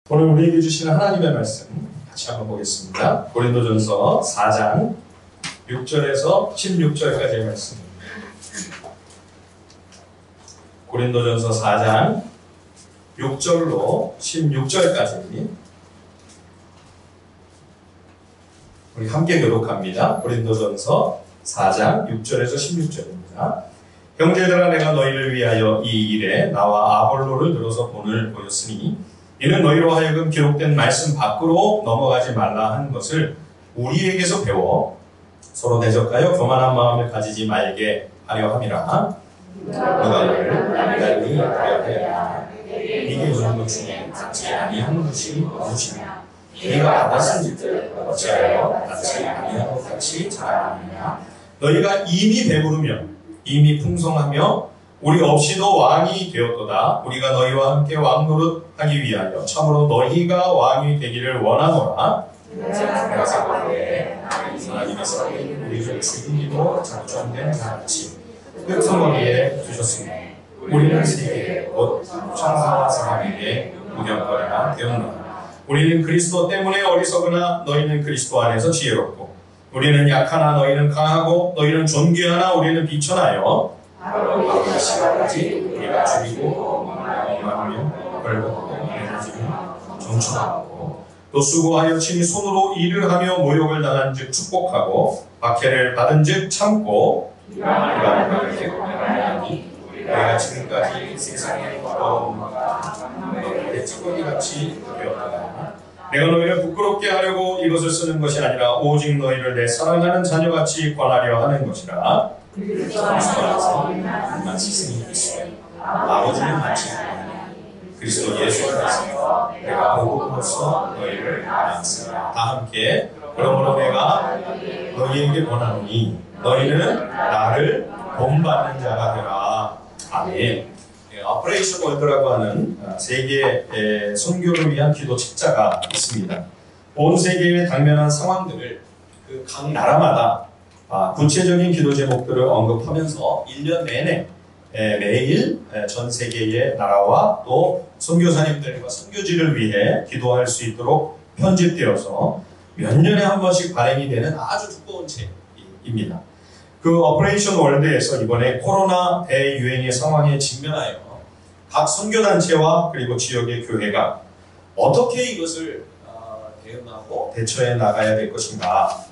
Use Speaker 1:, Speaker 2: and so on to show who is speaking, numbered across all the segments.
Speaker 1: 오늘 우리에게 주시는 하나님의 말씀 같이 한번 보겠습니다. 고린도전서 4장 6절에서 16절까지의 말씀입니다. 고린도전서 4장 6절로 16절까지 우리 함께 교독합니다. 고린도전서 4장 6절에서 16절입니다. 형제들아, 내가 너희를 위하여 이 일에 나와 아볼로를 들어서 본을 보였으니 이는 너희로 하여금 기록된 말씀 밖으로 넘어가지 말라 한 것을 우리에게서 배워 서로 대적하여 교만한 마음을 가지지 말게 하려 함이라. 누가 너를 남달리 하여야 이게 이런 것 중에 같지 아니한 것이 무엇이며 네가 받았은지들 어찌하여 같이 아니하고 같이 자라느냐. 너희가 이미 배부르며 이미 풍성하며 우리 없이도 왕이 되었도다. 우리가 너희와 함께 왕노릇하기 위하여 참으로 너희가 왕이 되기를 원하노라. 내가 생각하기에 하나님께서 우리를 죽이기로 작정된 자같이 끄트머리에 두셨으니 우리는 세계에 곧 천사와 사람에게 무경거리나 되었노라. 우리는 그리스도 때문에 어리석으나 너희는 그리스도 안에서 지혜롭고 우리는 약하나 너희는 강하고 너희는 존귀하나 우리는 비천하여 바로 시간까지 우리가 죽이고 엉망하며 벌고 내지며 정충하고 또 수고하여 친히 손으로 일을 하며 모욕을 당한 즉 축복하고 박해를 받은 즉 참고 이방인에게 고난하니 우리가 지금까지 세상의 어려움과 너희의 찌꺼기같이 되었다. 내가 너희를 부끄럽게 하려고 이것을 쓰는 것이 아니라 오직 너희를 내 사랑하는 자녀같이 권하려 하는 것이라. 그리스도 안에서 마치 스님이 있으며 아버지는 마치 그리스도 예수 안에서 내가 복음으로써 너희를 낳았으라. 다 함께 그러므로 내가 너희에게 권하노니 너희는 나를 본받는 자가 되라. 아멘. 오퍼레이션 월드라고 하는 세계 선교를 위한 기도 책자가 있습니다. 온 세계의 당면한 상황들을 그 각 나라마다 구체적인 기도 제목들을 언급하면서 1년 내내 매일 전 세계의 나라와 또 선교사님들과 선교지를 위해 기도할 수 있도록 편집되어서 몇 년에 한 번씩 발행이 되는 아주 두꺼운 책입니다. 그 오퍼레이션 월드에서 이번에 코로나 대유행의 상황에 직면하여 각 선교단체와 그리고 지역의 교회가 어떻게 이것을 대응하고 대처해 나가야 될 것인가,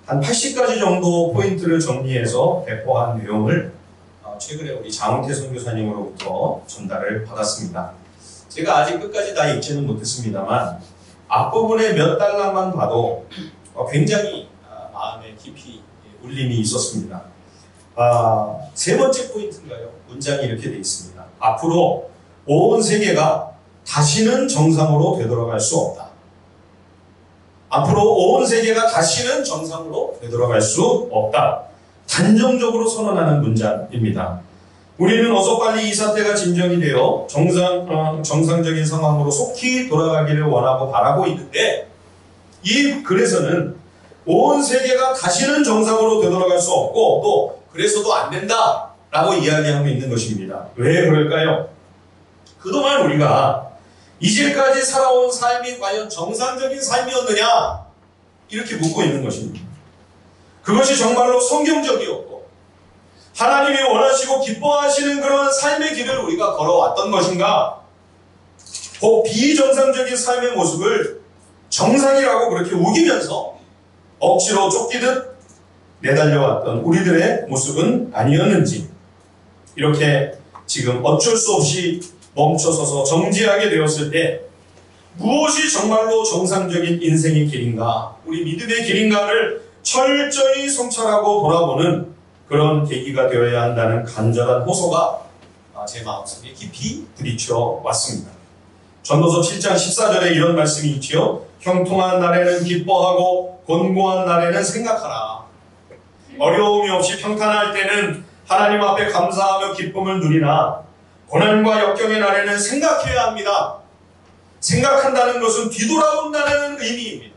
Speaker 1: 한 80가지 정도 포인트를 정리해서 배포한 내용을 최근에 우리 장훈태 선교사님으로부터 전달을 받았습니다. 제가 아직 끝까지 다 읽지는 못했습니다만 앞부분에 몇 달러만 봐도 굉장히 마음에 깊이 울림이 있었습니다. 세 번째 포인트인가요? 문장이 이렇게 되어 있습니다. 앞으로 온 세계가 다시는 정상으로 되돌아갈 수 없다. 앞으로 온 세계가 다시는 정상으로 되돌아갈 수 없다. 단정적으로 선언하는 문장입니다. 우리는 어서 빨리 이 사태가 진정이 되어 정상적인 상황으로 속히 돌아가기를 원하고 바라고 있는데 이 글에서는 온 세계가 다시는 정상으로 되돌아갈 수 없고 또 그래서도 안 된다 라고 이야기하고 있는 것입니다. 왜 그럴까요? 그동안 우리가 이제까지 살아온 삶이 과연 정상적인 삶이었느냐 이렇게 묻고 있는 것입니다. 그것이 정말로 성경적이었고 하나님이 원하시고 기뻐하시는 그런 삶의 길을 우리가 걸어왔던 것인가, 그 비정상적인 삶의 모습을 정상이라고 그렇게 우기면서 억지로 쫓기듯 내달려왔던 우리들의 모습은 아니었는지, 이렇게 지금 어쩔 수 없이 멈춰서서 정지하게 되었을 때 무엇이 정말로 정상적인 인생의 길인가, 우리 믿음의 길인가를 철저히 성찰하고 돌아보는 그런 계기가 되어야 한다는 간절한 호소가 제 마음속에 깊이 부딪혀 왔습니다. 전도서 7장 14절에 이런 말씀이 있지요. 형통한 날에는 기뻐하고 곤고한 날에는 생각하라. 어려움이 없이 평탄할 때는 하나님 앞에 감사하며 기쁨을 누리나 고난과 역경의 날에는 생각해야 합니다. 생각한다는 것은 뒤돌아본다는 의미입니다.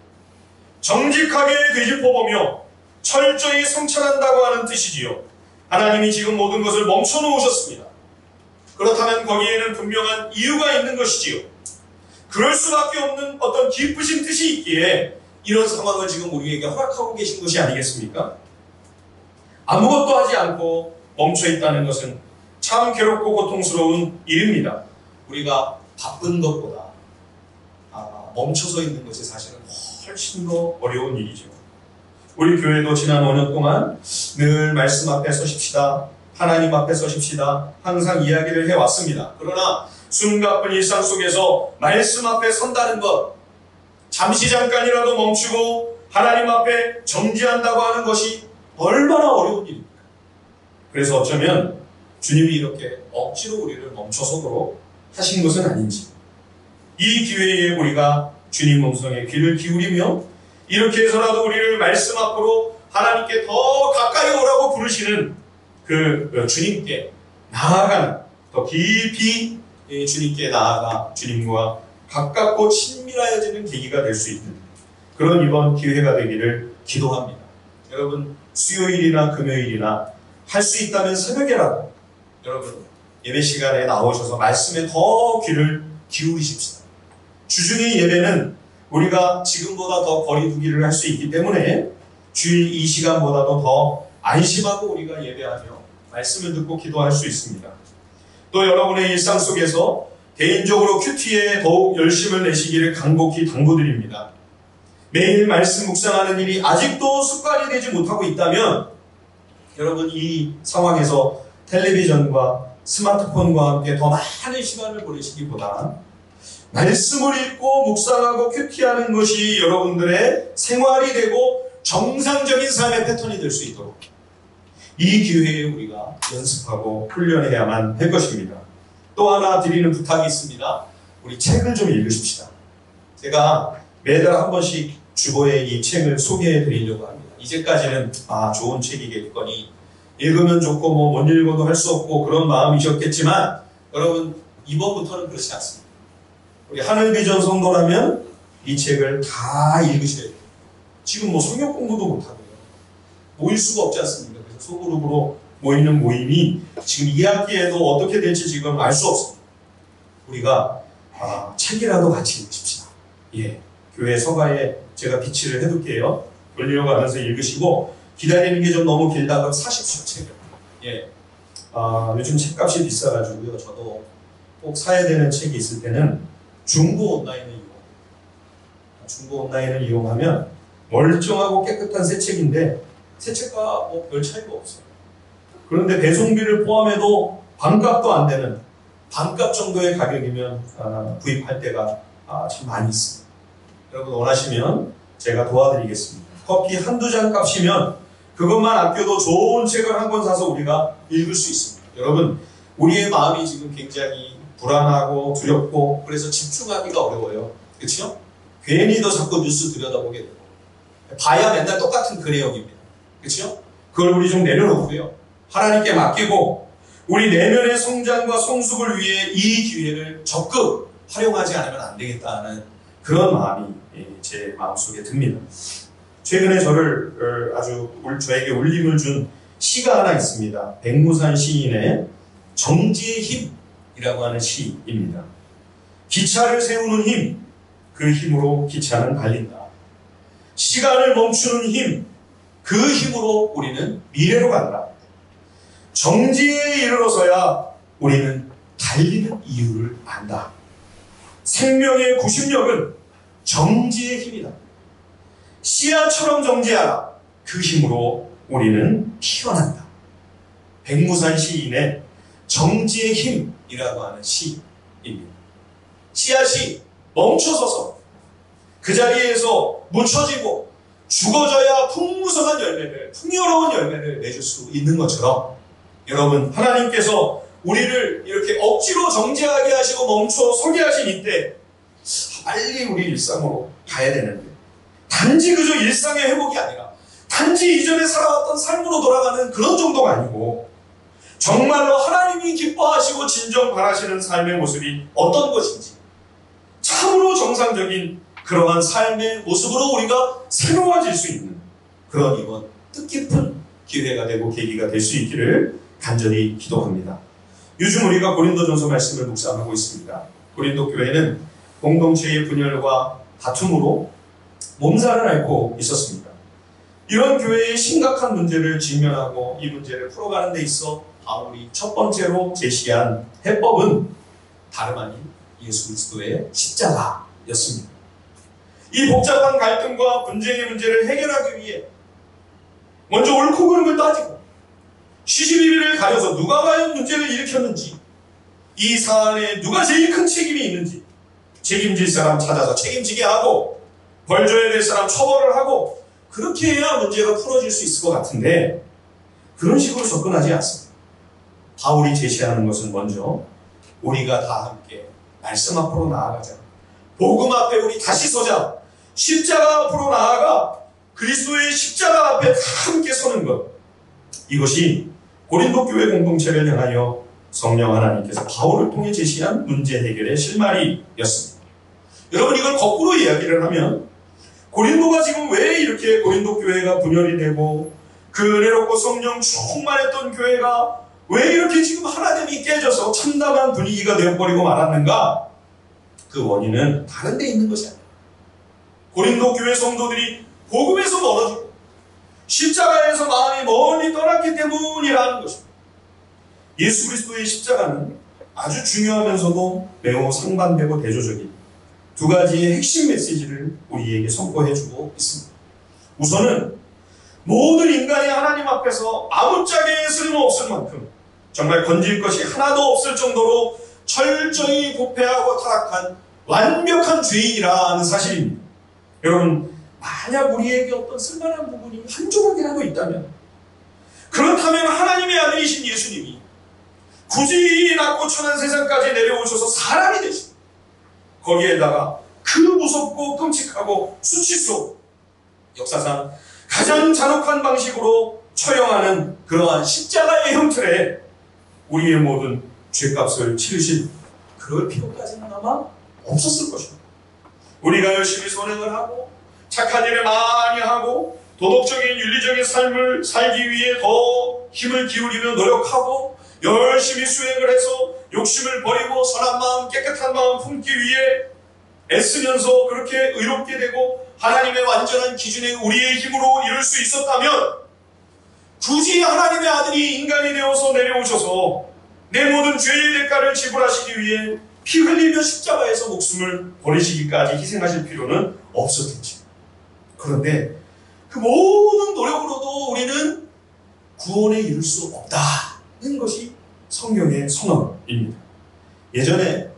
Speaker 1: 정직하게 되짚어보며 철저히 성찰한다고 하는 뜻이지요. 하나님이 지금 모든 것을 멈춰놓으셨습니다. 그렇다면 거기에는 분명한 이유가 있는 것이지요. 그럴 수밖에 없는 어떤 깊으신 뜻이 있기에 이런 상황을 지금 우리에게 허락하고 계신 것이 아니겠습니까? 아무것도 하지 않고 멈춰 있다는 것은 참 괴롭고 고통스러운 일입니다. 우리가 바쁜 것보다 멈춰서 있는 것이 사실은 훨씬 더 어려운 일이죠. 우리 교회도 지난 5년 동안 늘 말씀 앞에 서십시다. 하나님 앞에 서십시다. 항상 이야기를 해왔습니다. 그러나 숨가쁜 일상 속에서 말씀 앞에 선다는 것, 잠시 잠깐이라도 멈추고 하나님 앞에 정지한다고 하는 것이 얼마나 어려운 일입니까? 그래서 어쩌면 주님이 이렇게 억지로 우리를 멈춰서도록 하신 것은 아닌지, 이 기회에 우리가 주님 음성에 귀를 기울이며 이렇게 해서라도 우리를 말씀 앞으로 하나님께 더 가까이 오라고 부르시는 그 주님께 나아가는, 더 깊이 주님께 나아가 주님과 가깝고 친밀하여지는 계기가 될 수 있는 그런 이번 기회가 되기를 기도합니다. 여러분, 수요일이나 금요일이나 할 수 있다면 새벽에라도 여러분 예배 시간에 나오셔서 말씀에 더 귀를 기울이십시다. 주중의 예배는 우리가 지금보다 더 거리두기를 할 수 있기 때문에 주일 이 시간보다도 더 안심하고 우리가 예배하며 말씀을 듣고 기도할 수 있습니다. 또 여러분의 일상 속에서 개인적으로 큐티에 더욱 열심을 내시기를 간곡히 당부드립니다. 매일 말씀 묵상하는 일이 아직도 습관이 되지 못하고 있다면 여러분 이 상황에서 텔레비전과 스마트폰과 함께 더 많은 시간을 보내시기보다 말씀을 읽고 묵상하고 큐티하는 것이 여러분들의 생활이 되고 정상적인 삶의 패턴이 될 수 있도록 이 기회에 우리가 연습하고 훈련해야만 할 것입니다. 또 하나 드리는 부탁이 있습니다. 우리 책을 좀 읽으십시다. 제가 매달 한 번씩 주보에 이 책을 소개해 드리려고 합니다. 이제까지는 좋은 책이겠거니 읽으면 좋고 못 읽어도 할 수 없고 그런 마음이셨겠지만 여러분 이번부터는 그렇지 않습니다. 우리 하늘비전 성도라면 이 책을 다 읽으셔야 돼요. 지금 성경 공부도 못하고요. 모일 수가 없지 않습니까? 그래서 소그룹으로 모이는 모임이 지금 2학기에도 어떻게 될지 지금 알 수 없습니다. 우리가 책이라도 같이 읽으십시다. 예, 교회 서가에 제가 비치를 해둘게요. 돌려가면서 읽으시고 기다리는 게 좀 너무 길다 그러면 사십시오, 책을. 예, 요즘 책값이 비싸가지고요. 저도 꼭 사야 되는 책이 있을 때는 중고 온라인을 이용합니다. 중고 온라인을 이용하면 멀쩡하고 깨끗한 새 책인데 새 책과 별 차이가 없어요. 그런데 배송비를 포함해도 반값도 안 되는 반값 정도의 가격이면 구입할 때가 참 많이 있습니다. 여러분 원하시면 제가 도와드리겠습니다. 커피 한두 잔 값이면 그것만 아껴도 좋은 책을 한 권 사서 우리가 읽을 수 있습니다. 여러분 우리의 마음이 지금 굉장히 불안하고 두렵고 그래서 집중하기가 어려워요. 그렇죠? 괜히 더 자꾸 뉴스 들여다보게 되고 봐야 맨날 똑같은 글내용입니다. 그렇죠? 그걸 우리 좀 내려놓고요. 하나님께 맡기고 우리 내면의 성장과 성숙을 위해 이 기회를 적극 활용하지 않으면 안 되겠다는 그런 마음이 제 마음속에 듭니다. 최근에 저에게 울림을 준 시가 하나 있습니다. 백무산 시인의 정지의 힘이라고 하는 시입니다. 기차를 세우는 힘, 그 힘으로 기차는 달린다. 시간을 멈추는 힘, 그 힘으로 우리는 미래로 간다. 정지에 이르러서야 우리는 달리는 이유를 안다. 생명의 구심력은 정지의 힘이다. 씨앗처럼 정지하라. 그 힘으로 우리는 피어난다. 백무산 시인의 정지의 힘이라고 하는 시입니다. 씨앗이 멈춰서서 그 자리에서 묻혀지고 죽어져야 풍성한 열매를, 풍요로운 열매를 맺을 수 있는 것처럼 여러분 하나님께서 우리를 이렇게 억지로 정지하게 하시고 멈춰 서게 하신 이때 빨리 우리 일상으로 가야 되는데 단지 그저 일상의 회복이 아니라 단지 이전에 살아왔던 삶으로 돌아가는 그런 정도가 아니고 정말로 하나님이 기뻐하시고 진정 바라시는 삶의 모습이 어떤 것인지 참으로 정상적인 그러한 삶의 모습으로 우리가 새로워질 수 있는 그런 이번 뜻깊은 기회가 되고 계기가 될 수 있기를 간절히 기도합니다. 요즘 우리가 고린도전서 말씀을 묵상하고 있습니다. 고린도 교회는 공동체의 분열과 다툼으로 몸살을 앓고 있었습니다. 이런 교회의 심각한 문제를 직면하고 이 문제를 풀어가는 데 있어 바울이 첫 번째로 제시한 해법은 다름 아닌 예수 그리스도의 십자가였습니다. 이 복잡한 갈등과 분쟁의 문제를 해결하기 위해 먼저 옳고 그름을 따지고 시시비비를 가려서 누가 과연 문제를 일으켰는지, 이 사안에 누가 제일 큰 책임이 있는지 책임질 사람 찾아서 책임지게 하고 벌 줘야 될 사람 처벌을 하고, 그렇게 해야 문제가 풀어질 수 있을 것 같은데 그런 식으로 접근하지 않습니다. 바울이 제시하는 것은 먼저 우리가 다 함께 말씀 앞으로 나아가자, 복음 앞에 우리 다시 서자, 십자가 앞으로 나아가 그리스도의 십자가 앞에 다 함께 서는 것, 이것이 고린도 교회 공동체를 향하여 성령 하나님께서 바울을 통해 제시한 문제 해결의 실마리였습니다. 여러분, 이걸 거꾸로 이야기를 하면 고린도가 지금 왜 이렇게 고린도 교회가 분열이 되고 그 은혜롭고 성령 충만했던 교회가 왜 이렇게 지금 하나됨이 깨져서 참담한 분위기가 되어버리고 말았는가? 그 원인은 다른 데 있는 것이 아니에요. 고린도 교회 성도들이 복음에서 멀어지고 십자가에서 마음이 멀리 떠났기 때문이라는 것입니다. 예수 그리스도의 십자가는 아주 중요하면서도 매우 상반되고 대조적인 두 가지의 핵심 메시지를 우리에게 선포해주고 있습니다. 우선은 모든 인간이 하나님 앞에서 아무짝에 쓸모없을 만큼 정말 건질 것이 하나도 없을 정도로 철저히 부패하고 타락한 완벽한 죄인이라는 사실입니다. 여러분, 만약 우리에게 어떤 쓸만한 부분이 한 조각이라도 있다면, 그렇다면 하나님의 아들이신 예수님이 굳이 이 낮고 천한 세상까지 내려오셔서 사람이 되신, 거기에다가 그 무섭고 끔찍하고 수치스러운 역사상 가장 잔혹한 방식으로 처형하는 그러한 십자가의 형틀에 우리의 모든 죄값을 치르신 그럴 필요까지는 아마 없었을 것입니다. 우리가 열심히 선행을 하고 착한 일을 많이 하고 도덕적인 윤리적인 삶을 살기 위해 더 힘을 기울이며 노력하고 열심히 수행을 해서 욕심을 버리고 선한 마음, 깨끗한 마음 품기 위해 애쓰면서 그렇게 의롭게 되고 하나님의 완전한 기준에 우리의 힘으로 이룰 수 있었다면, 굳이 하나님의 아들이 인간이 되어서 내려오셔서 내 모든 죄의 대가를 지불하시기 위해 피 흘리며 십자가에서 목숨을 버리시기까지 희생하실 필요는 없었겠지. 그런데 그 모든 노력으로도 우리는 구원에 이룰 수 없다는 것이 성경의 선언입니다. 예전에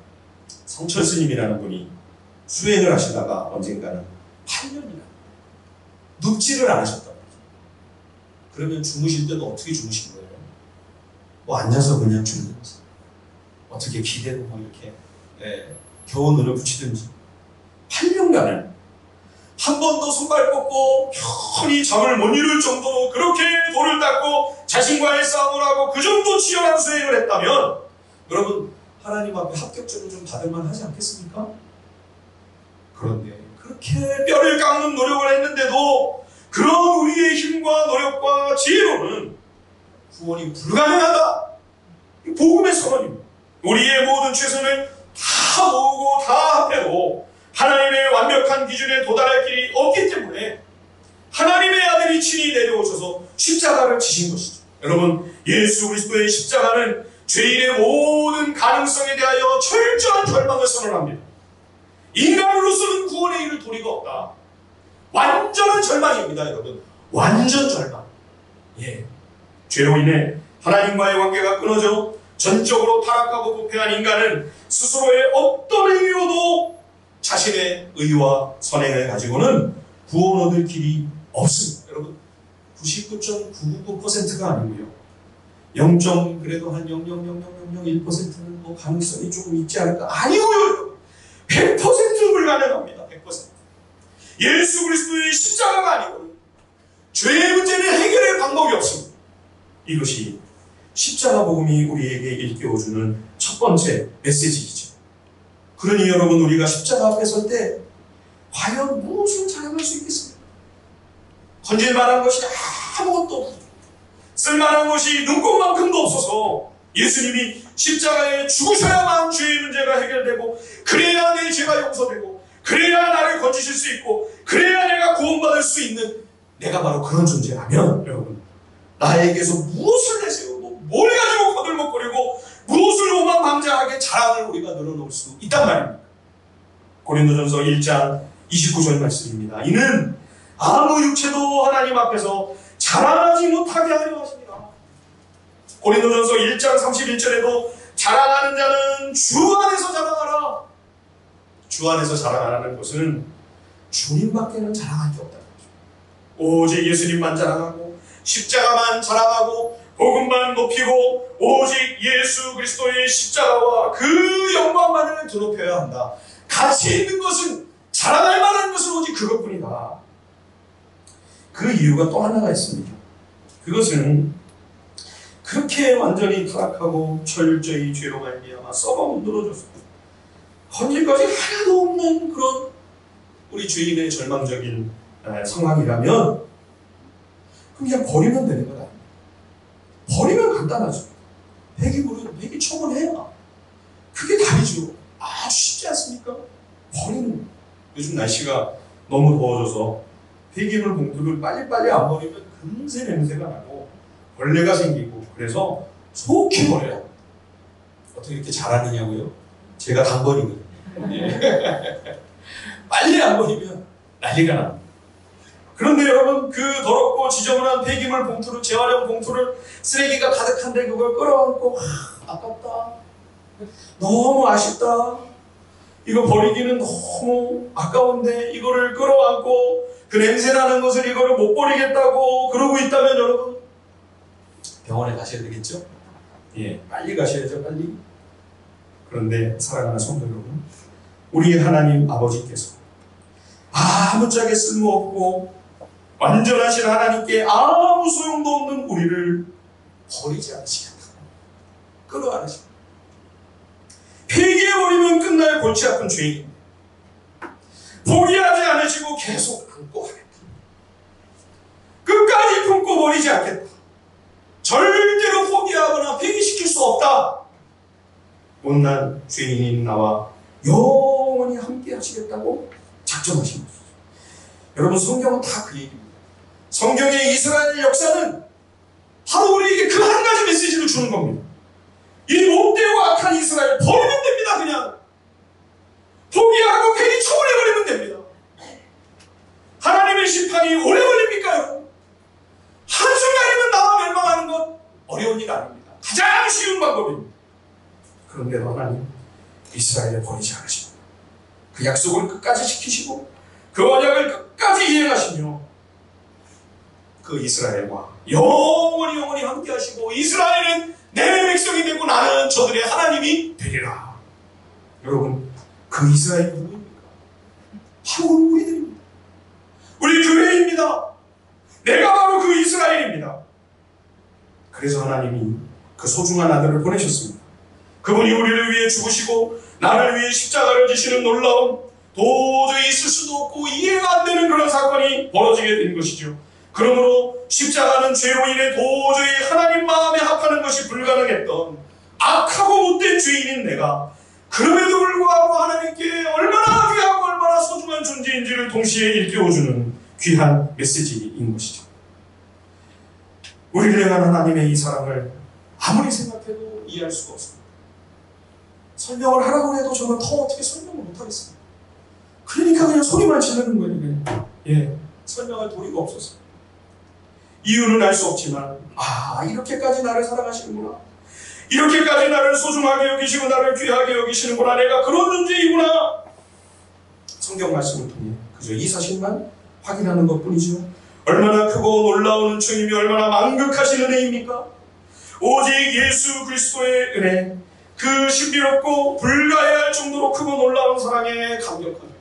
Speaker 1: 성철 스님이라는 분이 수행을 하시다가 언젠가는 8년이나 눕지를 않으셨단 말이죠. 그러면 주무실 때도 어떻게 주무신 거예요? 뭐 앉아서 그냥 주무셨어요. 어떻게 기대고 뭐 이렇게 겨우 눈을 붙이든지 8년간을 한 번도 손발 뻗고 편히 잠을 못 이룰 정도로 그렇게 돌을 닦고 자신과의 싸움을 하고 그 정도 치열한 수행을 했다면, 여러분, 하나님 앞에 합격점을 좀 받을만 하지 않겠습니까? 그런데 그렇게 뼈를 깎는 노력을 했는데도 그런 우리의 힘과 노력과 지혜로는 구원이 불가능하다. 복음의 선언입니다. 우리의 모든 최선을 다 모으고 다 합해도 하나님의 완벽한 기준에 도달할 길이 없기 때문에 하나님의 아들이 친히 내려오셔서 십자가를 지신 것이죠. 여러분, 예수 그리스도의 십자가는 죄인의 모든 가능성에 대하여 철저한 절망을 선언합니다. 인간으로서는 구원에 이를 도리가 없다. 완전한 절망입니다, 여러분. 완전 절망. 죄로 인해 하나님과의 관계가 끊어져 전적으로 타락하고 부패한 인간은 스스로의 어떤 행위로도 자신의 의와 선행을 가지고는 구원 얻을 길이 없습니다. 여러분, 99.999%가 아니고요. 그래도 한 0.00001%는 뭐 가능성이 조금 있지 않을까? 아니고요. 100% 불가능합니다. 100%. 예수 그리스도의 십자가가 아니고는 죄의 문제는 해결할 방법이 없습니다. 이것이 십자가 복음이 우리에게 일깨워주는 첫 번째 메시지이죠. 그러니 여러분, 우리가 십자가 앞에 설 때 과연 무엇을 자랑할 수 있겠습니까? 건질만한 것이 아무것도 없고 쓸만한 것이 눈꽃만큼도 없어서 예수님이 십자가에 죽으셔야만 죄의 문제가 해결되고, 그래야 내 죄가 용서되고, 그래야 나를 건지실 수 있고, 그래야 내가 구원받을 수 있는, 내가 바로 그런 존재라면 여러분, 나에게서 무엇을 내세우고 뭘 가지고 거들먹거리고 무엇을 오만방자하게 자랑을 우리가 늘어놓을 수 있단 말입니다. 고린도전서 1장 29절 말씀입니다. 이는 아무 육체도 하나님 앞에서 자랑하지 못하게 하려 하십니다. 고린도전서 1장 31절에도 자랑하는 자는 주 안에서 자랑하라. 주 안에서 자랑하라는 것은 주님밖에는 자랑할 게 없다는 거죠. 오직 예수님만 자랑하고 십자가만 자랑하고 복음만 높이고 오직 예수 그리스도의 십자가와 그 영광만을 드높여야 한다. 가치 있는 것은, 자랑할 만한 것은 오직 그것뿐이다. 그 이유가 또 하나가 있습니다. 그것은 그렇게 완전히 타락하고 철저히 죄로 말미암아 썩어 문드러져서 건질 것이 하나도 없는 그런 우리 주인의 절망적인 상황이라면 그럼 그냥 버리면 되는 거다. 버리면 간단하죠. 폐기 처분해야 그게 답이죠. 아주 쉽지 않습니까? 버리는. 요즘 날씨가 너무 더워져서 폐기물 봉투를 빨리빨리 안 버리면 금세 냄새가 나고 벌레가 생기고, 그래서 속히 버려요. 어떻게 이렇게 잘하느냐고요? 제가 단번이거든요. 빨리 안 버리면 난리가 납니다. 그런데 여러분, 그 더럽고 지저분한 폐기물 봉투를, 재활용 봉투를, 쓰레기가 가득한데 그걸 끌어안고 아깝다, 너무 아쉽다, 이거 버리기는 너무 아까운데 이거를 끌어안고 그 냄새나는 것을 이거를 못 버리겠다고 그러고 있다면 여러분, 병원에 가셔야 되겠죠? 예, 빨리 가셔야죠, 빨리. 그런데 사랑하는 성도 여러분, 우리 하나님 아버지께서 아무짝에 쓸모없고 완전하신 하나님께 아무 소용도 없는 우리를 버리지 않으시겠다. 끌어안으십니다. 폐기해버리면 끝날 골치 아픈 죄인인데 포기하지 않으시고 계속 안고 하겠다. 끝까지 품고 버리지 않겠다. 절대로 포기하거나 폐기시킬 수 없다. 못난 죄인인 나와 영원히 함께 하시겠다고 작정하신 것이죠. 여러분, 성경은 다 그 얘기입니다. 성경의 이스라엘 역사는 바로 우리에게 그 한 가지 메시지를 주는 겁니다. 이 못되고 악한 이스라엘 버리면 됩니다. 그냥 포기하고 괜히 처분해버리면 됩니다. 하나님의 심판이 오래 걸립니까 여러분? 한순간이면 나와 멸망하는 건 어려운 일 아닙니다. 가장 쉬운 방법입니다. 그런데도 하나님 이스라엘을 버리지 않으십니다. 그 약속을 끝까지 지키시고 그 언약을 끝까지 이행하시며 그 이스라엘과 영원히 함께 하시고, 이스라엘은 내 백성이 되고 나는 저들의 하나님이 되리라. 여러분, 그 이스라엘이 누구입니까? 바로 우리들입니다. 우리 교회입니다. 내가 바로 그 이스라엘입니다. 그래서 하나님이 그 소중한 아들을 보내셨습니다. 그분이 우리를 위해 죽으시고 나를 위해 십자가를 지시는 놀라운, 도저히 있을 수도 없고 이해가 안 되는 그런 사건이 벌어지게 된 것이죠. 그러므로 십자가는 죄로 인해 도저히 하나님 마음에 합하는 것이 불가능했던 악하고 못된 죄인인 내가, 그럼에도 불구하고 하나님께 얼마나 귀하고 얼마나 소중한 존재인지를 동시에 일깨워주는 귀한 메시지인 것이죠. 우리를 향한 하나님의 이 사랑을 아무리 생각해도 이해할 수가 없습니다. 설명을 하라고 해도 저는 더 어떻게 설명을 못하겠습니다. 그러니까 그냥 소리만 지르는 거예요. 그냥. 예, 설명할 도리가 없었어요. 이유는 알 수 없지만, 이렇게까지 나를 사랑하시는구나, 이렇게까지 나를 소중하게 여기시고 나를 귀하게 여기시는구나, 내가 그런 존재이구나, 성경 말씀을 통해 그저 이 사실만 확인하는 것뿐이죠. 얼마나 크고 놀라운 은총이며 얼마나 만극하신 은혜입니까? 오직 예수 그리스도의 은혜, 그 신비롭고 불가해할 정도로 크고 놀라운 사랑에 감격하며,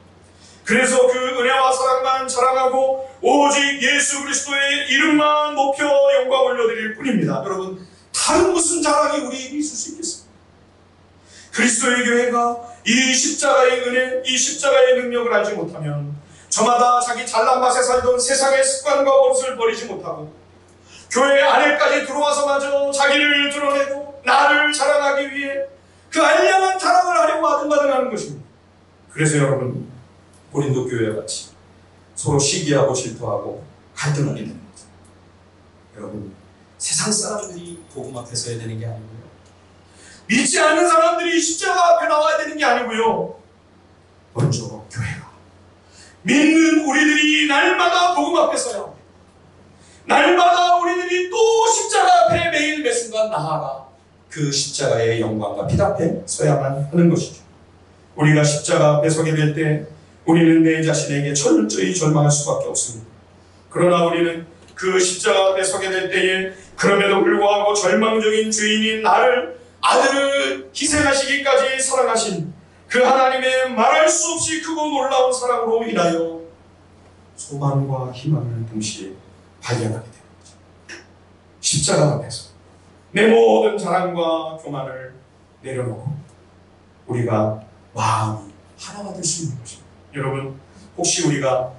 Speaker 1: 그래서 그 은혜와 사랑만 자랑하고 오직 예수 그리스도의 이름만 높여 영광 올려드릴 뿐입니다. 여러분, 다른 무슨 자랑이 우리에게 있을 수 있겠습니까? 그리스도의 교회가 이 십자가의 은혜, 이 십자가의 능력을 알지 못하면 저마다 자기 잘난 맛에 살던 세상의 습관과 버릇을 버리지 못하고 교회 안에까지 들어와서마저 자기를 드러내고 나를 자랑하기 위해 그 알량한 자랑을 하려고 아등바등하는 것입니다. 그래서 여러분, 고린도 교회와 같이 서로 시기하고 질투하고 갈등하게 되는 거죠. 여러분, 세상 사람들이 복음 앞에 서야 되는 게 아니고요, 믿지 않는 사람들이 십자가 앞에 나와야 되는 게 아니고요, 먼저 교회가, 믿는 우리들이 날마다 복음 앞에 서야 합니다. 날마다 우리들이 또 십자가 앞에 매일 매순간 나아가 그 십자가의 영광과 빛 앞에 서야만 하는 것이죠. 우리가 십자가 앞에 서게 될 때 우리는 내 자신에게 철저히 절망할 수밖에 없습니다. 그러나 우리는 그 십자가 앞에 서게 될 때에 그럼에도 불구하고 절망적인 주인인 나를, 아들을 희생하시기까지 사랑하신 그 하나님의 말할 수 없이 크고 놀라운 사랑으로 인하여 소망과 희망을 동시에 발견하게 되는 거죠. 십자가 앞에서 내 모든 자랑과 교만을 내려놓고 우리가 마음이 하나가 될 수 있는 것입니다. 여러분, 혹시 우리가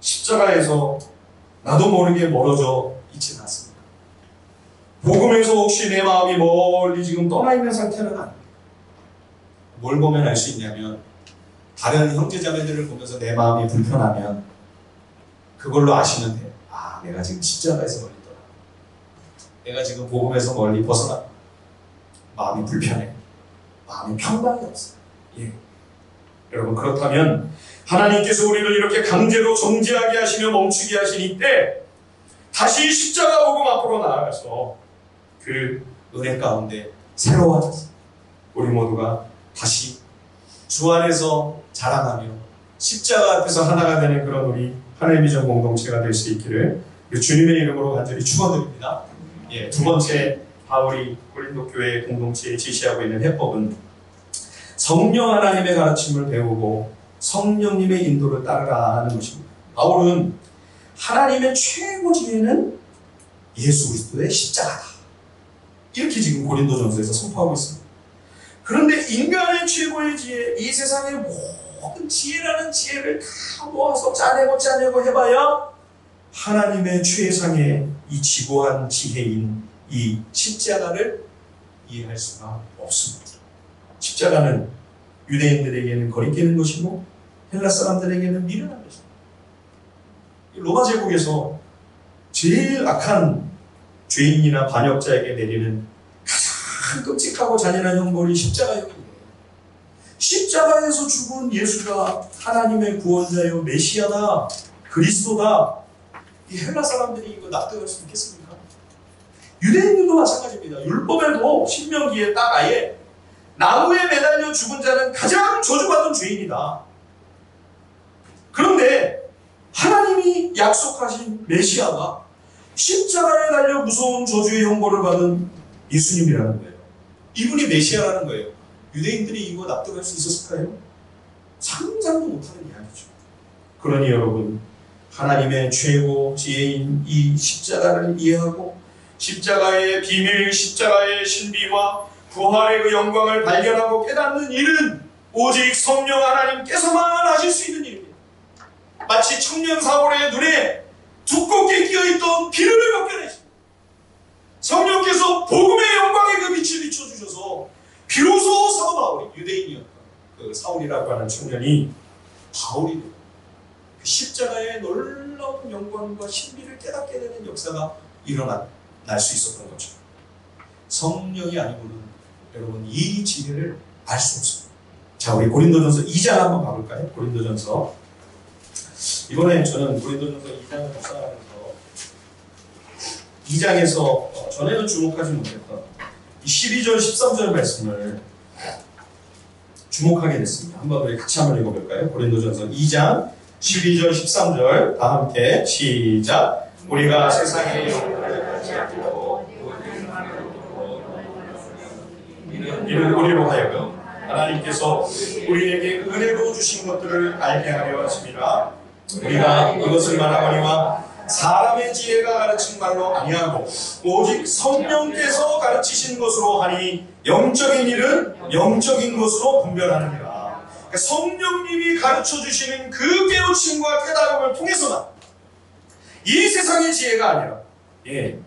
Speaker 1: 십자가에서 나도 모르게 멀어져 있지는 않습니까? 복음에서 혹시 내 마음이 멀리 지금 떠나 있는 상태는 아닙니다. 뭘 보면 알 수 있냐면, 다른 형제자매들을 보면서 내 마음이 불편하면 그걸로 아시면 돼요. 아, 내가 지금 십자가에서 멀리 떠나, 내가 지금 복음에서 멀리 벗어나, 마음이 불편해, 마음이 평강이 없어요. 예. 여러분, 그렇다면 하나님께서 우리를 이렇게 강제로 정지하게 하시며 멈추게 하신 이때 다시 십자가 복음 앞으로 나아가서 그 은혜 가운데 새로워졌어요. 우리 모두가 다시 주 안에서 자랑하며 십자가 앞에서 하나가 되는 그런 우리 하나님의 전 공동체가 될 수 있기를 주님의 이름으로 간절히 축원드립니다. 예, 두 번째 바울이 고린도 교회 공동체에 제시하고 있는 해법은 성령 하나님의 가르침을 배우고 성령님의 인도를 따르라 하는 것입니다. 바울은 하나님의 최고 지혜는 예수 그리스도의 십자가다, 이렇게 지금 고린도전서에서 선포하고 있습니다. 그런데 인간의 최고의 지혜, 이 세상의 모든 지혜라는 지혜를 다 모아서 짜내고 해봐야 하나님의 최상의 이 지고한 지혜인 이 십자가를 이해할 수가 없습니다. 십자가는 유대인들에게는 거리끼는 것이고 헬라 사람들에게는 미련한 것입니다. 로마 제국에서 제일 악한 죄인이나 반역자에게 내리는 가장 끔찍하고 잔인한 형벌이 십자가형입니다. 십자가에서 죽은 예수가 하나님의 구원자요 메시아다, 그리스도다, 이 헬라 사람들이 이거 납득할 수 있겠습니까? 유대인들도 마찬가지입니다. 율법에도 신명기에 딱 아예 나무에 매달려 죽은 자는 가장 저주받은 죄인이다. 그런데 하나님이 약속하신 메시아가 십자가에 달려 무서운 저주의 형벌을 받은 예수님이라는 거예요. 이분이 메시아라는 거예요. 유대인들이 이거 납득할 수 있었을까요? 상상도 못하는 이야기죠. 그러니 여러분, 하나님의 최고 지혜인 이 십자가를 이해하고 십자가의 비밀, 십자가의 신비와 부활의 그 영광을 발견하고 깨닫는 일은 오직 성령 하나님께서만 하실 수 있는 일입니다. 마치 청년 사울의 눈에 두껍게 끼어있던 비를 벗겨내십니다. 성령께서 복음의 영광의 그 빛을 비춰주셔서 비로소 사도 바울이, 유대인이었던 그 사울이라고 하는 청년이 바울이 되고 그 십자가의 놀라운 영광과 신비를 깨닫게 되는 역사가 일어날 수 있었던 거죠. 성령이 아니고는 여러분 이 지혜를 알 수 없습니다. 자, 우리 고린도전서 2장 한번 가볼까요? 고린도전서, 이번에 저는 고린도전서 2장을 묵상하면서 2장에서 전에는 주목하지 못했던 이 12절 13절 말씀을 주목하게 됐습니다. 한번 우리 같이 한번 읽어볼까요? 고린도전서 2장 12절 13절 다 함께 시작. 우리가 세상의 영광을 받지 않고 이는 우리로 하여금 하나님께서 우리에게 은혜로 주신 것들을 알게 하려 하심이라. 우리가 이것을 말하거니와 사람의 지혜가 가르친 말로 아니하고 오직 성령께서 가르치신 것으로 하니 영적인 일은 영적인 것으로 분별하느니라. 그러니까 성령님이 가르쳐주시는 그 깨우침과 깨달음을 통해서만, 이 세상의 지혜가 아니라 예,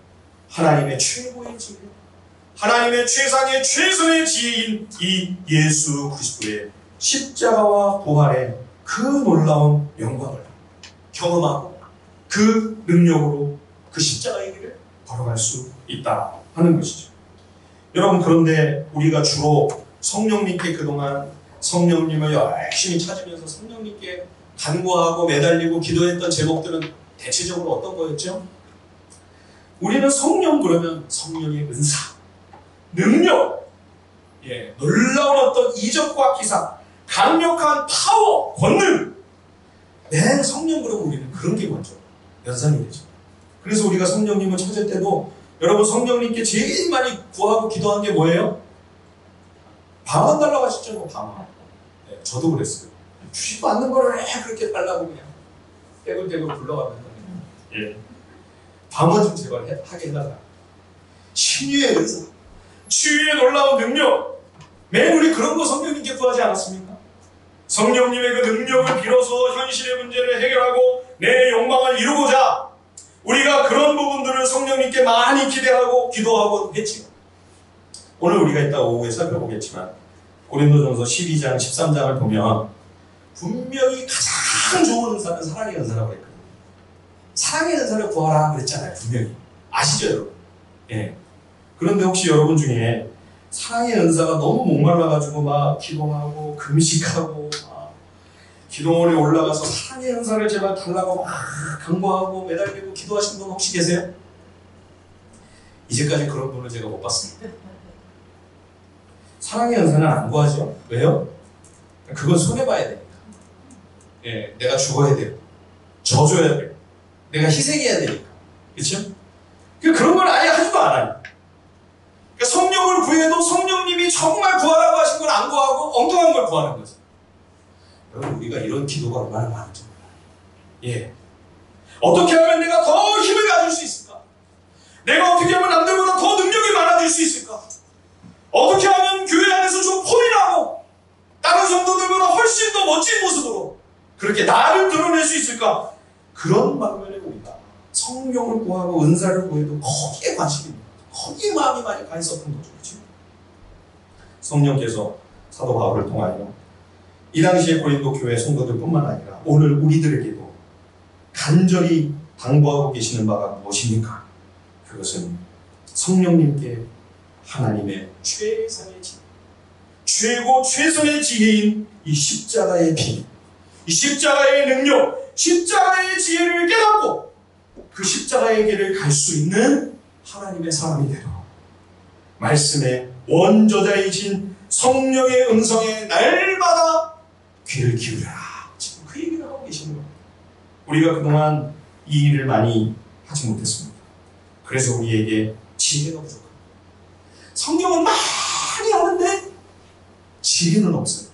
Speaker 1: 하나님의 최고의 지혜, 하나님의 최상의 최선의 지혜인 이 예수 그리스도의 십자가와 부활의 그 놀라운 영광을 경험하고 그 능력으로 그 십자가의 길을 걸어갈 수 있다 하는 것이죠. 여러분, 그런데 우리가 주로 성령님께 그동안 성령님을 열심히 찾으면서 성령님께 간구하고 매달리고 기도했던 제목들은 대체적으로 어떤 거였죠? 우리는 성령 그러면 성령의 은사, 능력, 예, 놀라운 어떤 이적과 기사, 강력한 파워, 권능. 네, 성령 그러면 우리는 그런 게 먼저 연상이 되죠. 그래서 우리가 성령님을 찾을 때도 여러분 성령님께 제일 많이 구하고 기도한 게 뭐예요? 방언 달라고 하셨죠, 방언. 네, 저도 그랬어요. 주시고 않는 거를 그렇게 달라고 그냥 떼굴떼굴 불러가면서 예, 방언 좀 제발 하게 해달라. 신유의 은사, 치유의 놀라운 능력, 매일 우리 그런 거 성령님께 구하지 않았습니까? 성령님의 그 능력을 빌어서 현실의 문제를 해결하고 내 욕망을 이루고자 우리가 그런 부분들을 성령님께 많이 기대하고 기도하고 했지요. 오늘 우리가 이따 오후에 살펴보겠지만 고린도전서 12장 13장을 보면 분명히 가장 좋은 은사는 사랑의 은사라고 했거든요. 사랑의 은사를 구하라 그랬잖아요. 분명히 아시죠 여러분? 예. 그런데 혹시 여러분 중에 사랑의 은사가 너무 목말라가지고 막 기도하고 금식하고 막 기도원에 올라가서 사랑의 은사를 제발 달라고 막 간구하고 매달리고 기도하신 분 혹시 계세요? 이제까지 그런 분을 제가 못 봤습니다. 사랑의 은사는 안 구하죠. 왜요? 그건 손해봐야 되니까. 예, 내가 죽어야 돼요. 져줘야 돼요. 내가 희생해야 되니까. 그렇죠? 그런 걸 아예 하지도 않아요. 그러니까 성령을 구해도 성령님이 정말 구하라고 하신 걸 안 구하고 엉뚱한 걸 구하는 거죠. 여러분, 우리가 이런 기도가 얼마나 많은지 몰라요. 예. 어떻게 하면 내가 더 힘을 가질 수 있을까? 내가 어떻게 하면 남들보다 더 능력이 많아질 수 있을까? 어떻게 하면 교회 안에서 좀 폼이 나고 다른 성도들보다 훨씬 더 멋진 모습으로 그렇게 나를 드러낼 수 있을까? 그런 방면에 우리가 성령을 구하고 은사를 구해도 거기에 관심이 있는 거죠. 거기에 마음이 많이 가 있었던 거죠. 그렇죠? 성령께서 사도 바울을 통하여 이 당시에 고린도 교회 성도들뿐만 아니라 오늘 우리들에게도 간절히 당부하고 계시는 바가 무엇입니까? 그것은 성령님께 하나님의 최상의 지혜, 최고 최선의 지혜인 이 십자가의 비밀, 이 십자가의 능력, 십자가의 지혜를 깨닫고 그 십자가의 길을 갈 수 있는 하나님의 사람이 되도록 말씀의 원저자이신 성령의 음성에 날마다 귀를 기울여라. 지금 그 얘기를 하고 계시는 겁니다. 우리가 그동안 이 일을 많이 하지 못했습니다. 그래서 우리에게 지혜가 부족합니다. 성경은 많이 하는데 지혜는 없어요.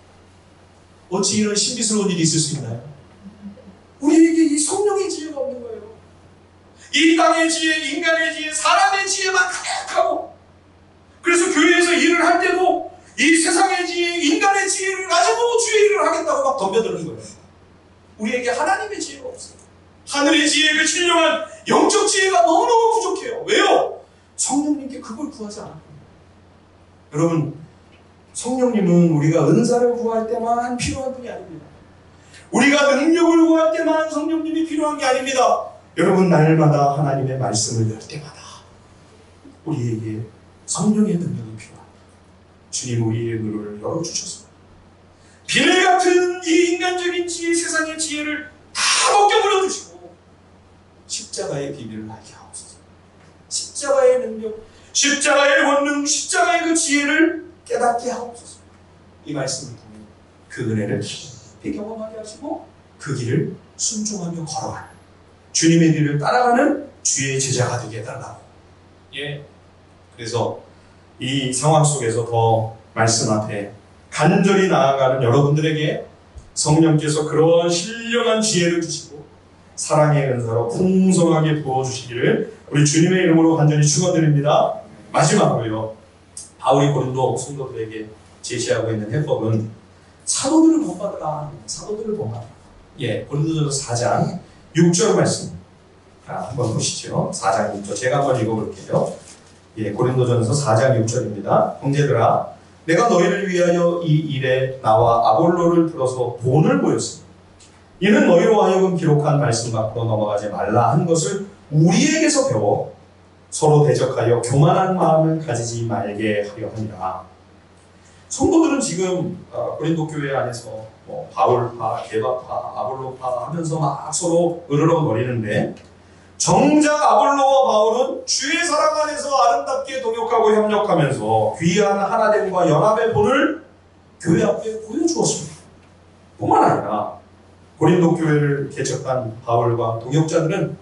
Speaker 1: 어찌 이런 신비스러운 일이 있을 수 있나요? 우리에게 이 성령의 지혜가 없는 거예요. 이 땅의 지혜, 인간의 지혜, 사람의 지혜만 가득하고, 그래서 교회에서 일을 할 때도 이 세상의 지혜, 인간의 지혜를 가지고 주의 일을 하겠다고 막 덤벼드는 거예요. 우리에게 하나님의 지혜가 없어요. 하늘의 지혜, 그 신령한 영적 지혜가 너무너무 부족해요. 왜요? 성령님께 그걸 구하지 않았거든요. 여러분, 성령님은 우리가 은사를 구할 때만 필요한 분이 아닙니다. 우리가 능력을 구할 때만 성령님이 필요한 게 아닙니다. 여러분, 날마다 하나님의 말씀을 열 때마다 우리에게 성령의 능력이 필요합니다. 주님, 우리의 눈을 열어주셔서 비늘 같은 이 인간적인 지혜, 세상의 지혜를 다 벗겨버려 주시고 십자가의 비밀을 알게 하옵소서. 십자가의 능력, 십자가의 권능, 십자가의 그 지혜를 깨닫게 하옵소서. 이 말씀을 통해 그 은혜를 깊이 경험하게 하시고 그 길을 순종하며 걸어가는 주님의 길을 따라가는 주의 제자가 되게 해달라고. 예. 그래서 이 상황 속에서 더 말씀 앞에 간절히 나아가는 여러분들에게 성령께서 그런 신령한 지혜를 주시고 사랑의 은사로 풍성하게 부어주시기를 우리 주님의 이름으로 간절히 축원드립니다. 마지막으로요, 바울이 고린도 성도들에게 제시하고 있는 해법은 사도들을 본받으라. 사도들을 본받으라. 예, 고린도전서 4장 6절 말씀. 한번 보시죠. 4장 6절. 제가 한번 읽어볼게요. 예, 고린도전서 4장 6절입니다. 형제들아, 내가 너희를 위하여 이 일에 나와 아볼로를 들어서 본을 보였습니다. 이는 너희로 하여금 기록한 말씀 밖으로 넘어가지 말라 한 것을 우리에게서 배워 서로 대적하여 교만한 마음을 가지지 말게 하려 함이라. 성도들은 지금 고린도 교회 안에서 뭐 바울파, 게바파, 아볼로파 하면서 막 서로 으르렁거리는데, 정작 아볼로와 바울은 주의 사랑 안에서 아름답게 동역하고 협력하면서 귀한 하나됨과 연합의 본을 교회 앞에 보여주었습니다. 뿐만 아니라 고린도 교회를 개척한 바울과 동역자들은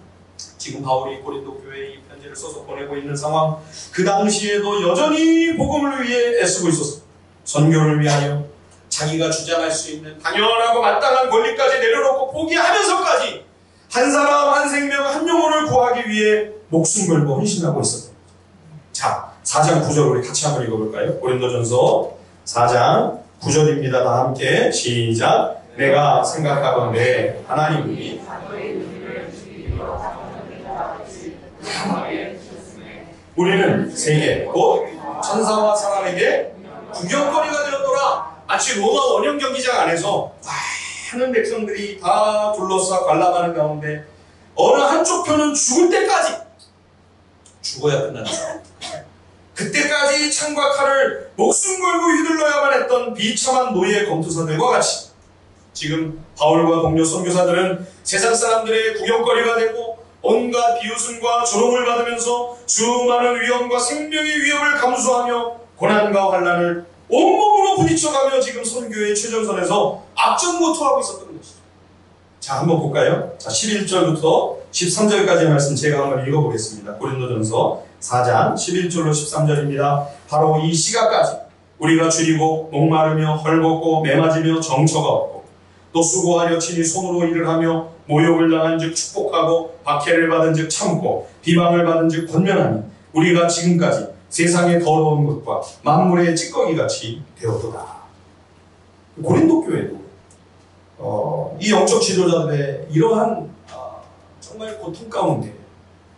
Speaker 1: 지금 바울이 고린도 교회에 이 편지를 써서 보내고 있는 상황, 그 당시에도 여전히 복음을 위해 애쓰고 있었습니다. 선교를 위하여 자기가 주장할 수 있는 당연하고 마땅한 권리까지 내려놓고 포기하면서까지 한 사람 한 생명 한 영혼을 구하기 위해 목숨 걸고 헌신하고 있었습니다. 자, 4장 9절 우리 같이 한번 읽어볼까요? 고린도전서 4장 9절입니다. 다 함께 시작. 내가 생각하건대 하나님이 우리는 세계 곧 천사와 사람에게 구경거리가 되었더라. 마치 로마 원형 경기장 안에서 많은 백성들이 다 둘러싸 관람하는 가운데 어느 한쪽 편은 죽을 때까지, 죽어야 끝난다, 그때까지 창과 칼을 목숨 걸고 휘둘러야만 했던 비참한 노예 검투사들과 같이 지금 바울과 동료 선교사들은 세상 사람들의 구경거리가 되고 온갖 비웃음과 조롱을 받으면서 수많은 위험과 생명의 위협을 감수하며 고난과 환난을 온몸으로 부딪혀가며 지금 선교의 최전선에서 앞전무토하고 있었던 것이죠. 자, 한번 볼까요? 자, 11절부터 13절까지의 말씀 제가 한번 읽어보겠습니다. 고린도전서 4장 11절로 13절입니다. 바로 이 시각까지 우리가 줄이고 목마르며 헐벗고 매맞으며 정처가 없고 또 수고하려 친히 손으로 일을 하며 모욕을 당한 즉 축복하고 박해를 받은 즉 참고 비방을 받은 즉 권면하니 우리가 지금까지 세상의 더러운 것과 만물의 찌꺼기같이 되었도다. 고린도 교회도 이 영적 지도자들의 이러한 정말 고통 가운데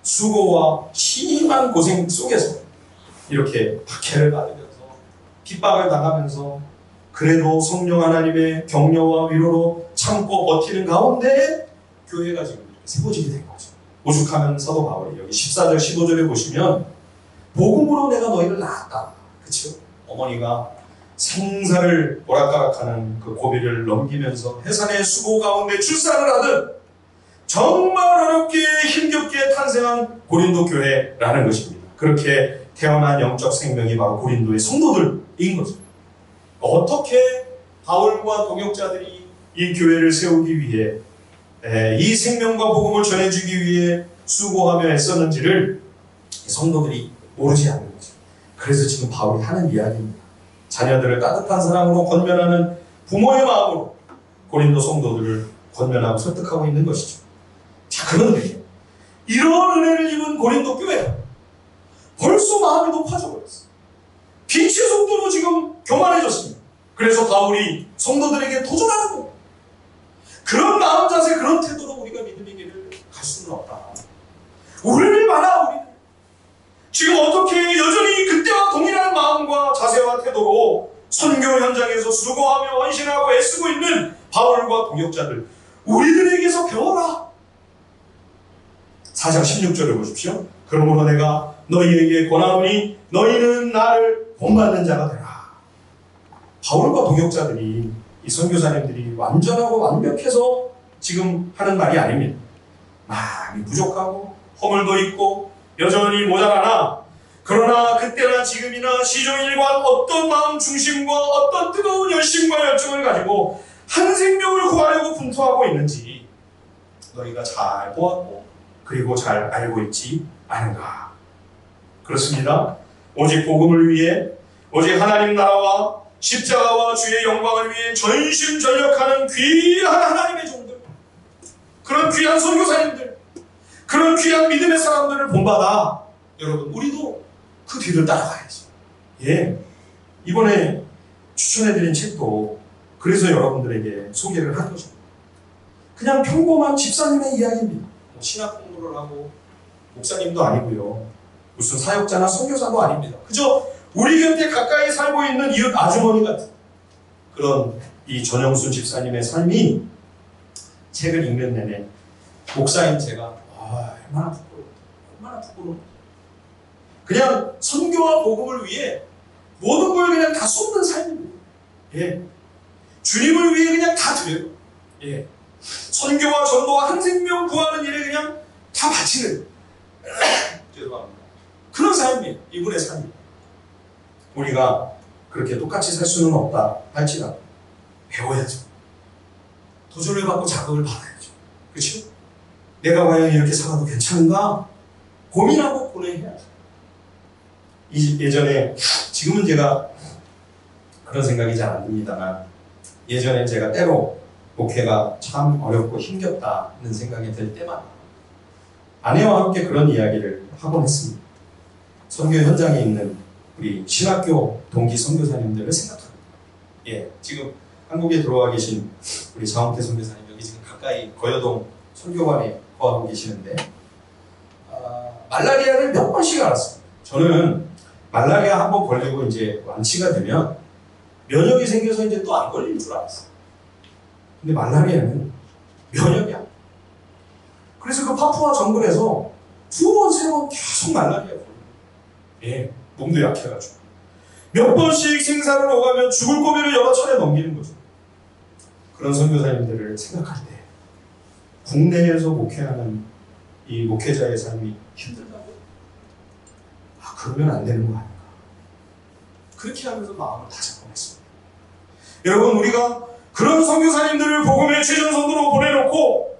Speaker 1: 수고와 심한 고생 속에서 이렇게 박해를 받으면서 핍박을 당하면서 그래도 성령 하나님의 격려와 위로로 참고 버티는 가운데 교회가 지금 세워지게 된 거죠. 오죽하면 사도 바울이 여기 14절 15절에 보시면 복음으로 내가 너희를 낳았다. 그렇죠? 어머니가 생사를 오락가락하는 그 고비를 넘기면서 해산의 수고 가운데 출산을 하듯 정말 어렵게 힘겹게 탄생한 고린도 교회라는 것입니다. 그렇게 태어난 영적 생명이 바로 고린도의 성도들인 거죠. 어떻게 바울과 동역자들이 이 교회를 세우기 위해 이 생명과 복음을 전해주기 위해 수고하며 애썼는지를 성도들이 모르지 않는 거죠. 그래서 지금 바울이 하는 이야기입니다. 자녀들을 따뜻한 사랑으로 권면하는 부모의 마음으로 고린도 성도들을 권면하고 설득하고 있는 것이죠. 자, 그런데 이런 은혜를 입은 고린도 교회가 벌써 마음이 높아져 버렸어요. 빛의 속도로 지금 교만해졌습니다. 그래서 바울이 성도들에게 도전하는 거예요. 그런 마음 자세, 그런 태도로 우리가 믿음의 길을 갈 수는 없다. 우리를 봐라, 우리. 지금 어떻게 여전히 그때와 동일한 마음과 자세와 태도로 선교 현장에서 수고하며 헌신하고 애쓰고 있는 바울과 동역자들, 우리들에게서 배워라. 4장 16절을 보십시오. 그러므로 내가 너희에게 권하노니 너희는 나를 본받는 자가 되라. 바울과 동역자들이, 이 선교사님들이 완전하고 완벽해서 지금 하는 말이 아닙니다. 많이 부족하고 허물도 있고 여전히 모자라나, 그러나 그때나 지금이나 시종일관 어떤 마음 중심과 어떤 뜨거운 열심과 열정을 가지고 한 생명을 구하려고 분투하고 있는지 너희가 잘 보았고 그리고 잘 알고 있지 않은가. 그렇습니다. 오직 복음을 위해, 오직 하나님 나라와 십자가와 주의 영광을 위해 전심전력하는 귀한 하나님의 종들, 그런 귀한 선교사님들, 그런 귀한 믿음의 사람들을 본받아 여러분, 우리도 그 뒤를 따라가야죠. 예, 이번에 추천해드린 책도 그래서 여러분들에게 소개를 한 거죠. 그냥 평범한 집사님의 이야기입니다. 신학 공부를 하고 목사님도 아니고요. 무슨 사역자나 선교사도 아닙니다. 그저 우리 곁에 가까이 살고 있는 이웃 아주머니 같은 그런 이 전영순 집사님의 삶이 책을 읽는 내내 목사인 제가 얼마나 부끄러워. 얼마나 부끄러워. 그냥 선교와 복음을 위해 모든 걸 그냥 다 쏟는 삶입니다. 예. 주님을 위해 그냥 다 드려요. 예. 선교와 전도와 한 생명 구하는 일에 그냥 다 바치는 죄송합니다. 그런 삶이에요. 이분의 삶이. 우리가 그렇게 똑같이 살 수는 없다 할지라도 배워야죠. 도전을 받고 자극을 받아야죠. 그렇죠? 내가 과연 이렇게 살아도 괜찮은가? 고민하고 고뇌해야죠. 예전에, 지금은 제가 그런 생각이 잘 안 듭니다만, 예전에 제가 때로 목회가 참 어렵고 힘겹다는 생각이 들 때마다 아내와 함께 그런 이야기를 하곤 했습니다. 선교 현장에 있는 우리 신학교 동기 선교사님들을 생각합니다. 예, 지금 한국에 들어와 계신 우리 장원태 선교사님 여기 지금 가까이 거여동 선교관에 거하고 계시는데 말라리아를 몇 번씩 알았어요. 저는 말라리아 한번 걸리고 이제 완치가 되면 면역이 생겨서 이제 또 안 걸릴 줄 알았어요. 근데 말라리아는 면역이 안 돼요. 그래서 그 파푸아 정글에서 2번, 3번 계속 말라리아 걸려요. 예, 몸도 약해가지고. 몇 번씩 생사를 오가면 죽을 고비를 여러 차례 넘기는 거죠. 그런 선교사님들을 생각할 때 국내에서 목회하는 이 목회자의 삶이 힘들다고? 그러면 안 되는 거 아닌가? 그렇게 하면서 마음을 다잡곤 했습니다. 여러분, 우리가 그런 선교사님들을 복음의 최전선으로 보내놓고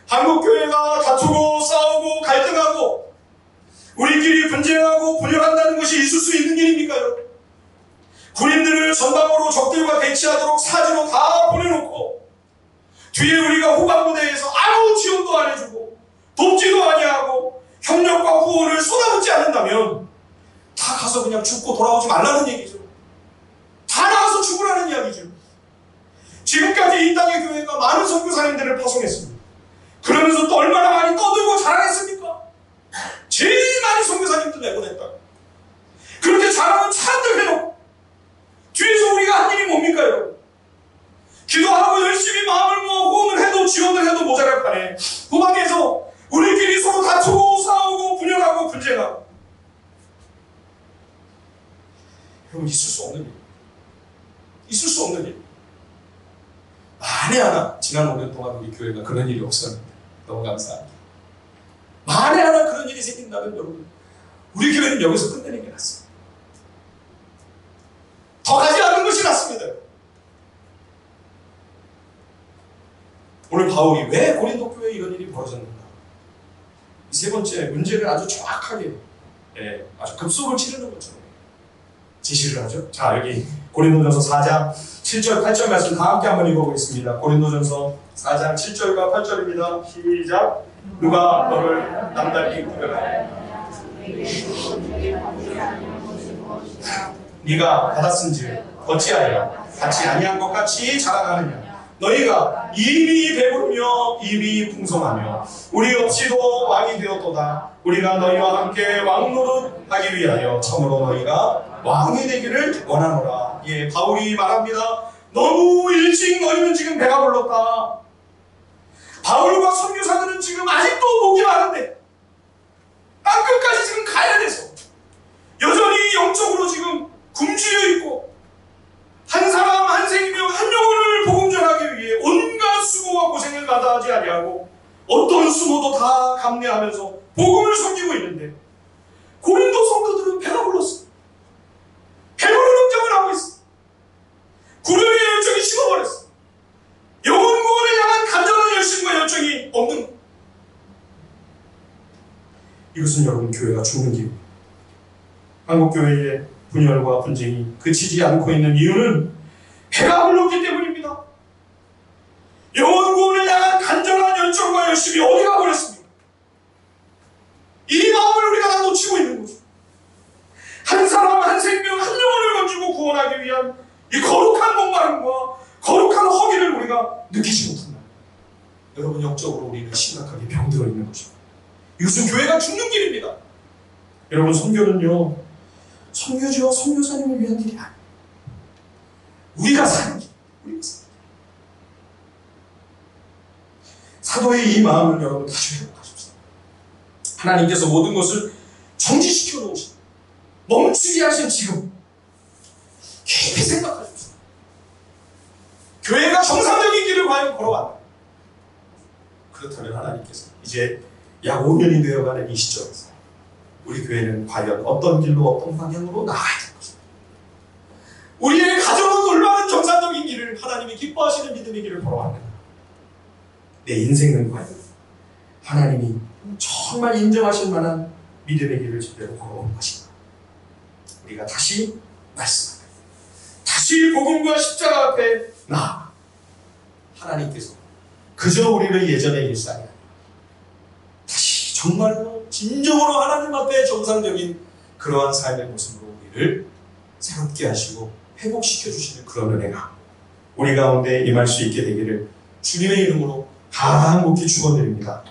Speaker 1: 한국교회가 다투고 싸우고 갈등하고 우리끼리 분쟁하고 분열한다는 것이 있을 수 있는 일입니까, 여러분? 군인들을 전방으로 적들과 대치하도록 사지로 다 보내놓고 뒤에 우리가 후방부대에서 아무 지원도 안 해주고 돕지도 아니하고 협력과 후원을 쏟아붓지 않는다면 다 가서 그냥 죽고 돌아오지 말라는 얘기죠. 다 나가서 죽으라는 이야기죠. 지금까지 이 땅의 교회가 많은 선교사님들을 파송했습니다. 그러면서 또 얼마나 많이 떠들고 자랑했습니까? 제일 많이 선교사님들 내보냈다. 그렇게 자랑은 찬들 해놓고 뒤에서 우리가 한 일이 뭡니까, 여러분? 기도하고 열심히 마음을 모아 후원을 해도 지원을 해도 모자랄 판에 후방에서 우리끼리 서로 다투고 싸우고 분열하고 분쟁하고. 여러분, 있을 수 없는 일. 있을 수 없는 일. 만에 하나 지난 5년 동안 우리 교회가 그런 일이 없었는데 너무 감사합니다. 만에 하나 그런 일이 생긴다면 여러분, 우리 교회는 여기서 끝내는 게 낫습니다. 더 가지 않는 것이 낫습니다. 오늘 바울이 왜 고린도 교회에 이런 일이 벌어졌는가? 이 세 번째 문제를 아주 정확하게, 아주 급소를 치르는 것처럼 지시를 하죠. 자, 여기 고린도전서 4장 7절 8절 말씀 다 함께 한번 읽어보겠습니다. 고린도전서 4장 7절과 8절입니다. 시작. 누가 너를 남달리 구별하여 네가 받았은즉 어찌하여 받지 아니한 것 같이 자랑하느냐. 너희가 이미 배부르며 이미 풍성하며 우리 없이도 왕이 되었도다. 우리가 너희와 함께 왕노릇 하기 위하여 참으로 너희가 왕이 되기를 원하노라. 예, 바울이 말합니다. 너무 일찍 너희는 지금 배가 불렀다. 바울과 선교사들은 지금 아직도 목이 마른데 땅끝까지 지금 가야 돼서 여전히 영적으로 지금 굶주려 있고 한 사람 한 생명 한 영혼을 복음 전하기 위해 온갖 수고와 고생을 마다하지 아니하고 어떤 수모도 다 감내하면서 복음을 섬기고 있는데 고린도 성도들은 배가 불렀어. 배부른 응정을 하고 있어. 구름의 열정이 식어버렸어. 영혼 구원을 향한 간절한 열심과 열정이 없는 것. 이것은 여러분 교회가 죽는 길입니다. 한국교회의 분열과 분쟁이 그치지 않고 있는 이유는 배가 불렀기 때문입니다. 영혼 구원을 향한 간절한 열정과 열심이 어디 가버렸습니까? 이 마음을 우리가 다 놓치고 있는 거죠. 한 사람 한 생명 한 영혼을 건지고 구원하기 위한 이 거룩한 목마름과 거룩한 허기를 우리가 느끼지 못한다. 여러분, 영적으로 우리는 심각하게 병들어 있는 것입니다. 이것은 교회가 죽는 길입니다. 여러분, 선교는요, 선교지와 선교사님을 위한 일이 아니에요. 우리가 사는 길, 우리가 사는 길. 사도의 이 마음을 여러분 다시 회복하십시오. 하나님께서 모든 것을 정지시켜 놓으신, 멈추게 하신 지금 깊이 생각하십시오. 교회가 정상적인 길을 과연 걸어왔나? 그렇다면 하나님께서 이제 약 5년이 되어가는 이 시점에서 우리 교회는 과연 어떤 길로 어떤 방향으로 나아야 될 것입니다. 우리의 가정은 올바른 정상적인 길을, 하나님이 기뻐하시는 믿음의 길을 걸어왔는가? 내 인생은 과연 하나님이 정말 인정하실 만한 믿음의 길을 제대로 걸어온 것인가? 우리가 다시 말씀합니다. 다시 복음과 십자가 앞에 나아가 하나님께서 그저 우리를 예전의 일상이 아니라 다시 정말로 진정으로 하나님 앞에 정상적인 그러한 삶의 모습으로 우리를 새롭게 하시고 회복시켜 주시는 그런 은혜가 우리 가운데 임할 수 있게 되기를 주님의 이름으로 간곡히 축원드립니다.